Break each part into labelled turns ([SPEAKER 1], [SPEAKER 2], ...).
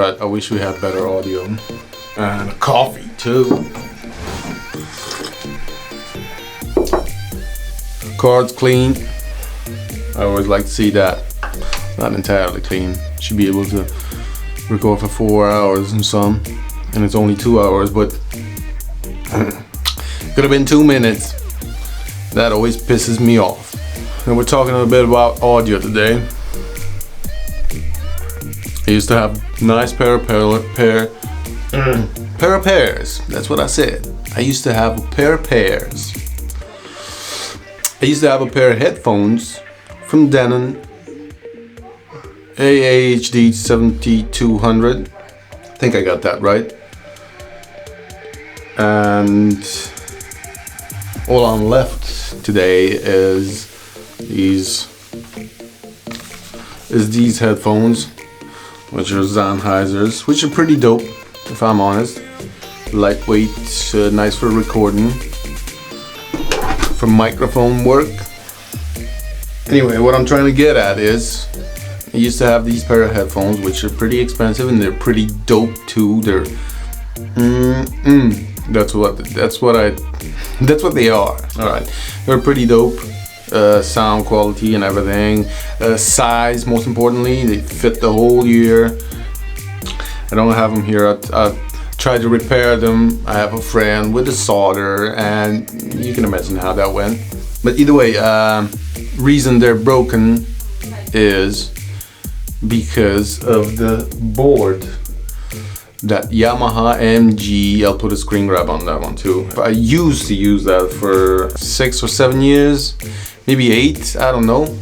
[SPEAKER 1] Alright, I wish we had better audio. And coffee too. Card's clean. I always like to see that. Not entirely clean. Should be able to record for 4 hours and some. And it's only 2 hours, but could have been 2 minutes. That always pisses me off. And we're talking a bit about audio today. I used to have nice pair of pairs. That's what I said. I used to have a pair of pairs. I used to have a pair of headphones from Denon, AAHD 7200. I think I got that right. And all I'm left today is these headphones, which are Sennheisers, which are pretty dope, if I'm honest. Lightweight, nice for recording, for microphone work. Anyway, what I'm trying to get at is, I used to have these pair of headphones, which are pretty expensive and they're pretty dope too. They're that's what they are. All right, they're pretty dope. Sound quality and everything. Size, most importantly, they fit the whole year. I don't have them here. I tried to repair them. I have a friend with a solder, and you can imagine how that went. But either way, reason they're broken is because of the board. That Yamaha MG, I'll put a screen grab on that one too. I used to use that for 6 or 7 years, maybe 8, I don't know.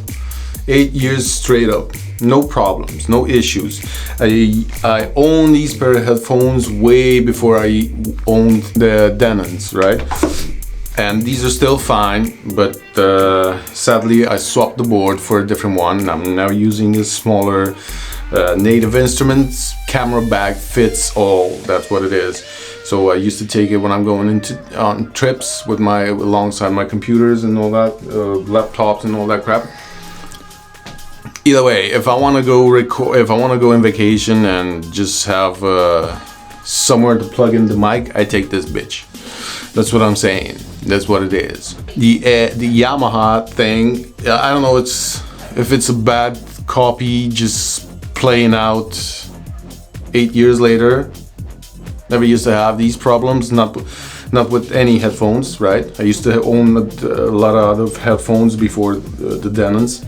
[SPEAKER 1] 8 years straight up, no problems, no issues. I owned these pair of headphones way before I owned the Denons, right? And these are still fine, but sadly I swapped the board for a different one. I'm now using this smaller Native Instruments camera bag, fits all. That's what it is. So I used to take it when I'm going on trips with alongside my computers and all that, laptops and all that crap. Either way, if I want to go on vacation and just have somewhere to plug in the mic, I take this bitch. That's what I'm saying. That's what it is. The Yamaha thing, I don't know if it's a bad copy, just playing out 8 years later. Never used to have these problems, not with any headphones, right? I used to own a lot of other headphones before the Denons.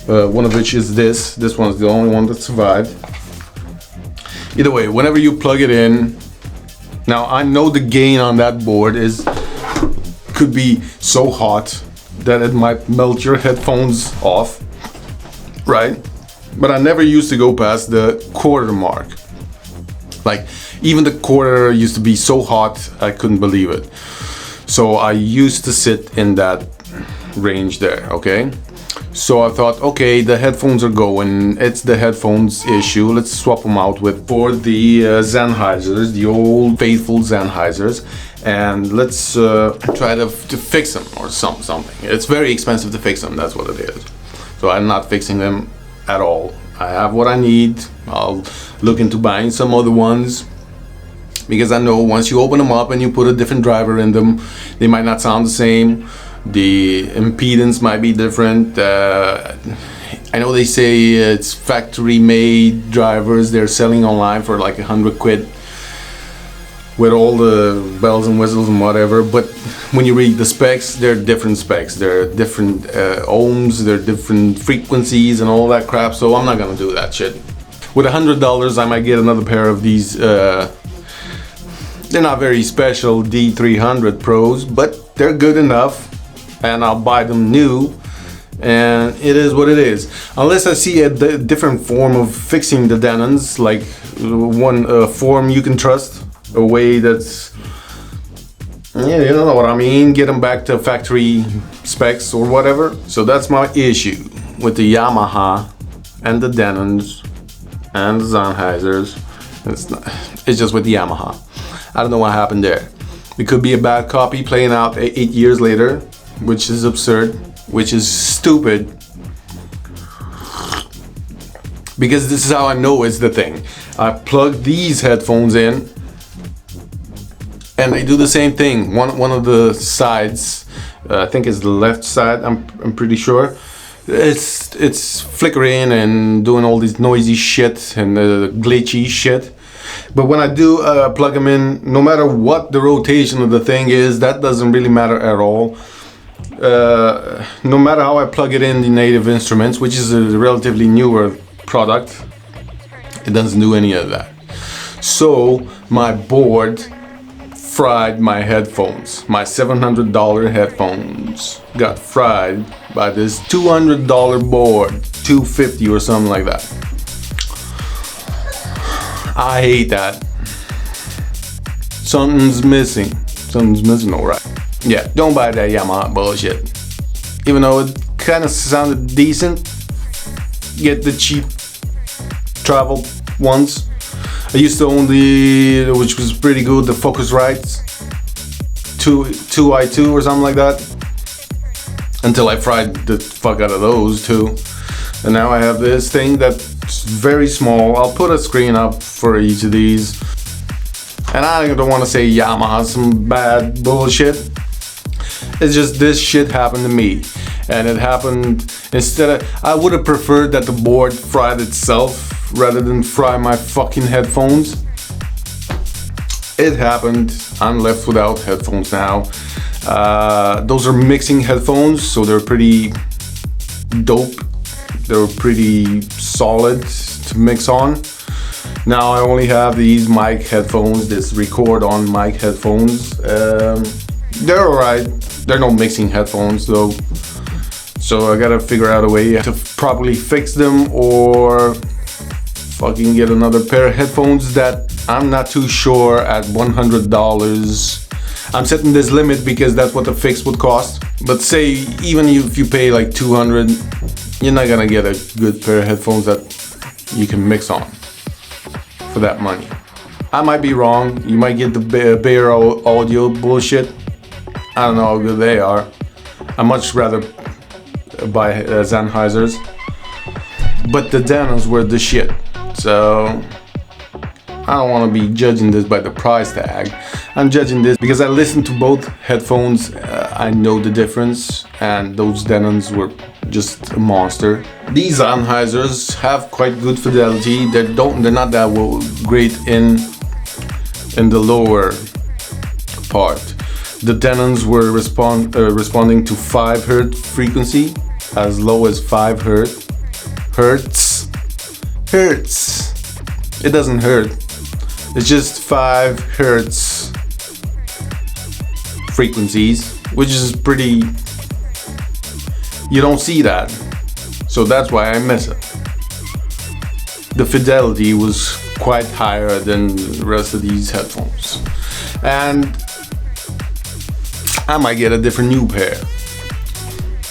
[SPEAKER 1] One of which is this one's the only one that survived. Either way, whenever you plug it in, now I know the gain on that board could be so hot that it might melt your headphones off, right? But I never used to go past the quarter mark. Like, even the quarter used to be so hot, I couldn't believe it. So I used to sit in that range there, okay? So I thought, okay, the headphones are going, it's the headphones issue, let's swap them out for the Sennheisers, the old faithful Sennheisers, and let's try to fix them or something. It's very expensive to fix them, that's what it is. So I'm not fixing them at all. I have what I need. I'll look into buying some other ones, because I know once you open them up and you put a different driver in them, they might not sound the same. The impedance might be different. I know they say it's factory made drivers they're selling online for like 100 quid with all the bells and whistles and whatever, but when you read the specs, they're different specs. They're different ohms, they're different frequencies and all that crap, so I'm not gonna do that shit. With $100 I might get another pair of these, they're not very special D300 Pros, but they're good enough, and I'll buy them new, and it is what it is. Unless I see a different form of fixing the Denons, like one form you can trust, a way that's, yeah, you know what I mean, get them back to factory specs or whatever. So that's my issue with the Yamaha and the Denons and the Sennheisers. It's just with the Yamaha. I don't know what happened there. It could be a bad copy playing out 8 years later, which is absurd, which is stupid. because this is how I know it's the thing. I plug these headphones in and they do the same thing. One of the sides, I think it's the left side, I'm pretty sure, it's flickering and doing all this noisy shit and glitchy shit. But when I do plug them in, no matter what the rotation of the thing is, that doesn't really matter at all. No matter how I plug it in the Native Instruments, which is a relatively newer product, it doesn't do any of that. So my board fried my headphones. My $700 headphones got fried by this $200 board, $250 or something like that. I hate that. Something's missing. Something's missing, alright. Yeah, don't buy that Yamaha bullshit. Even though it kind of sounded decent, get the cheap travel ones. I used to own which was pretty good, the Focusrite 2i2 or something like that. Until I fried the fuck out of those too. And now I have this thing that's very small. I'll put a screen up for each of these. And I don't want to say Yamaha some bad bullshit. It's just this shit happened to me. And it happened I would have preferred that the board fried itself rather than fry my fucking headphones. It happened. I'm left without headphones now. Those are mixing headphones, so they're pretty dope. They're pretty solid to mix on. Now I only have these mic headphones, this record on mic headphones. They're alright. They're no mixing headphones though. So I gotta figure out a way to properly fix them or fucking get another pair of headphones that I'm not too sure at $100. I'm setting this limit because that's what the fix would cost. But say even if you pay like $200, you're not gonna get a good pair of headphones that you can mix on for that money. I might be wrong. You might get the Bear Audio bullshit. I don't know how good they are. I'd much rather buy Sennheisers. But the Denons were the shit. So I don't want to be judging this by the price tag. I'm judging this because I listened to both headphones. I know the difference, and those Denons were just a monster. These Sennheisers have quite good fidelity. They're not that great in the lower part. The Denons were responding to 5 Hz frequency, as low as 5 Hertz. It doesn't hurt. It's just 5 Hertz frequencies, which is pretty. You don't see that, so that's why I miss it. The fidelity was quite higher than the rest of these headphones, and I might get a different new pair.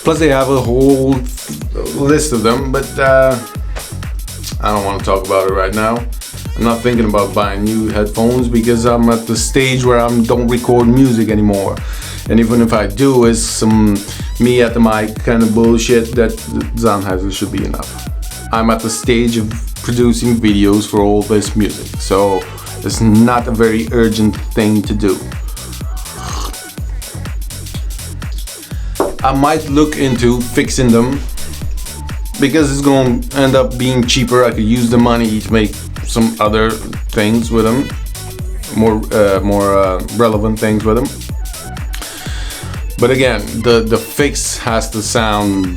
[SPEAKER 1] Plus they have a whole list of them, but I don't want to talk about it right now. I'm not thinking about buying new headphones because I'm at the stage where I don't record music anymore. And even if I do, it's some me at the mic kind of bullshit that Sennheiser should be enough. I'm at the stage of producing videos for all this music, so it's not a very urgent thing to do. I might look into fixing them because it's going to end up being cheaper. I could use the money to make some other things with them, more relevant things with them. But again, the fix has to sound,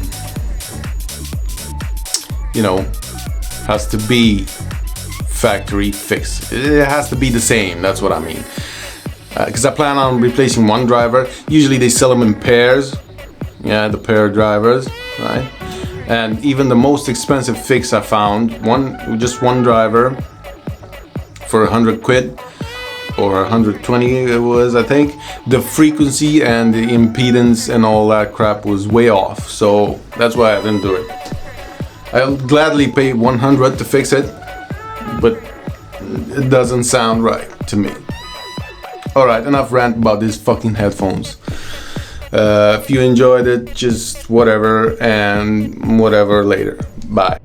[SPEAKER 1] has to be factory fix. It has to be the same, that's what I mean. Because I plan on replacing one driver. Usually they sell them in pairs. Yeah, the pair drivers, right? And even the most expensive fix I found, just one driver for 100 quid or 120 it was, I think. The frequency and the impedance and all that crap was way off, so that's why I didn't do it. I'll gladly pay 100 to fix it, but it doesn't sound right to me. Alright, enough rant about these fucking headphones. If you enjoyed it, just whatever and whatever later. Bye.